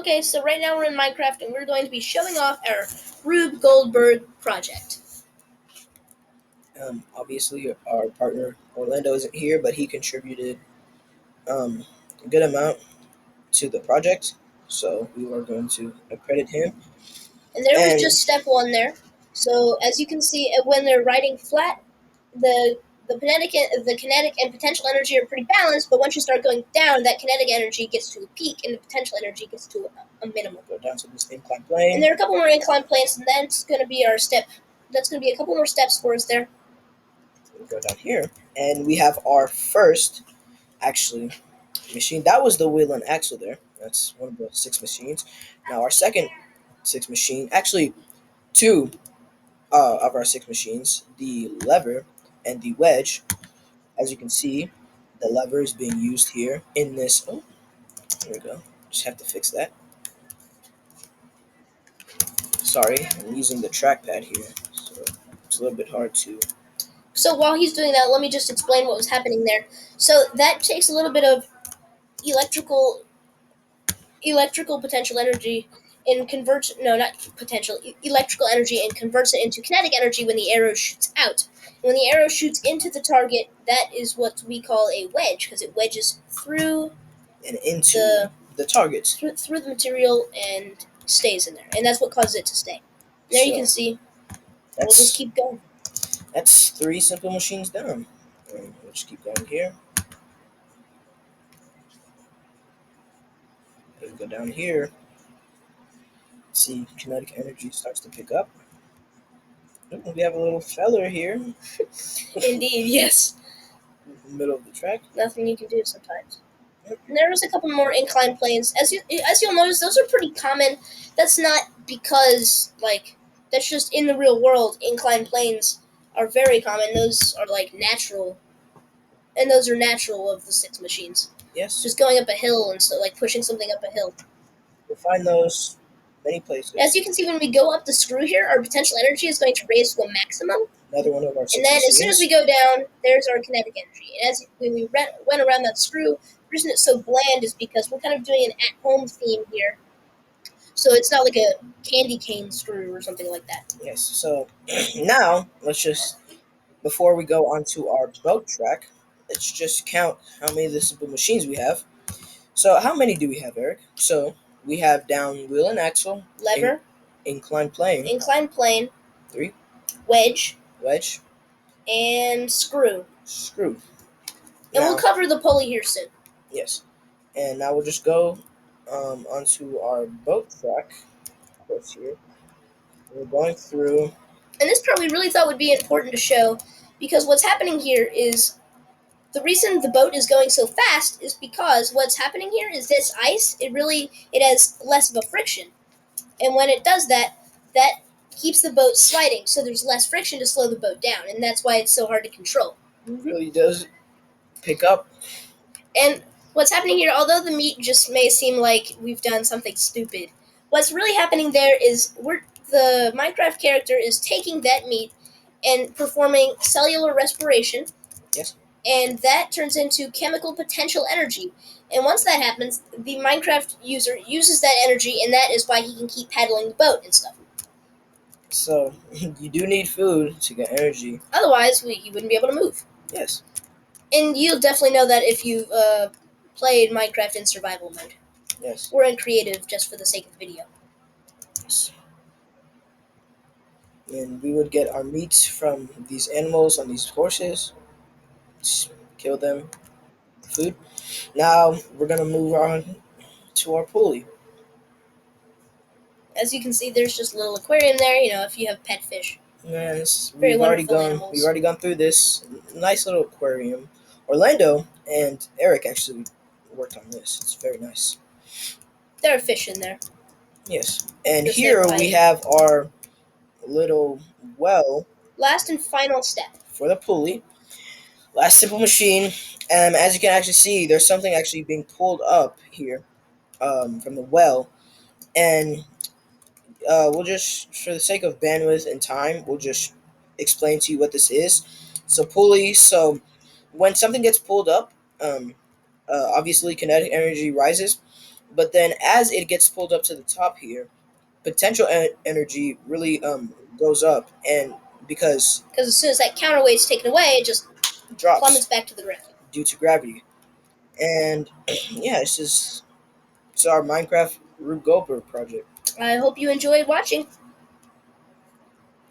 Okay, so right now we're in Minecraft, and we're going to be showing off our Rube Goldberg project. Obviously, our partner Orlando isn't here, but he contributed a good amount to the project, so we are going to accredit him. And there was And just step 1 there. So as you can see, when they're riding flat, the kinetic and potential energy are pretty balanced. But once you start going down, that kinetic energy gets to a peak, and the potential energy gets to a minimum. go down to this incline plane. And there are a couple more incline planes, and that's going to be our step. That's going to be a couple more steps for us there. We go down here, and we have our first, actually, machine. That was the wheel and axle there. That's one of the 6 machines. Now our second 6 machine, actually 2 of our 6 machines, the lever and the wedge. As you can see, the lever is being used here in this. Oh, there we go. Just have to fix that. Sorry, I'm using the trackpad here, so it's a little bit hard to. So while he's doing that, let me just explain what was happening there. So that takes a little bit of electrical potential energy and converts electrical energy and converts it into kinetic energy when the arrow shoots out. And when the arrow shoots into the target, that is what we call a wedge, because it wedges through and into the targets through the material and stays in there, and that's what causes it to stay. And there you can see. We'll just keep going. That's 3 simple machines down. And we'll just keep going here. We'll go down here. See, kinetic energy starts to pick up. Ooh, we have a little feller here. Indeed, yes. In the middle of the track. Nothing you can do sometimes. And there was a couple more incline planes. As you'll notice, those are pretty common. That's not because, that's just in the real world. Incline planes are very common. Those are, natural. And those are natural of the 6 machines. Yes. Just going up a hill and so, pushing something up a hill. You'll find those many places. As you can see, when we go up the screw here, our potential energy is going to raise to a maximum. Another one of our 6 And then machines. as soon as we go down, there's our kinetic energy. And when we went around that screw, the reason it's so bland is because we're kind of doing an at-home theme here. So it's not like a candy cane screw or something like that. Yes, so now let's just, before we go onto our boat track, let's just count how many of the simple machines we have. So how many do we have, Eric? So we have down wheel and axle, lever, incline plane, 3, wedge, and screw. And we'll cover the pulley here soon. Yes, and now we'll just go onto our boat track. Of course, here we're going through. And this part we really thought would be important to show, because what's happening here is the reason the boat is going so fast is because what's happening here is this ice, it has less of a friction. And when it does that keeps the boat sliding, so there's less friction to slow the boat down, and that's why it's so hard to control. It really does pick up. And what's happening here, although the meat just may seem like we've done something stupid, what's really happening there is the Minecraft character is taking that meat and performing cellular respiration. Yes. And that turns into chemical potential energy. And once that happens, the Minecraft user uses that energy, and that is why he can keep paddling the boat and stuff. So you do need food to get energy. Otherwise, you wouldn't be able to move. Yes. And you'll definitely know that if you've played Minecraft in survival mode. Yes. Or in creative, just for the sake of the video. Yes. And we would get our meat from these animals on these horses. Just kill them. Food. Now we're gonna move on to our pulley. As you can see, there's just a little aquarium there. If you have pet fish. Yes, Very we've already animals. We've already gone through this nice little aquarium. Orlando and Eric actually worked on this. It's very nice. There are fish in there. Yes, and here we have our little well. Last and final step for the pulley. Last simple machine. As you can actually see, there's something actually being pulled up here from the well, and we'll just, for the sake of bandwidth and time, we'll just explain to you what this is. So pulley. So when something gets pulled up, obviously kinetic energy rises. But then as it gets pulled up to the top here, potential energy really goes up, and because Because as soon as that counterweight's taken away, it just plummets drops back to the ground. due to gravity. And yeah, it's our Minecraft Rube Goldberg project. I hope you enjoyed watching.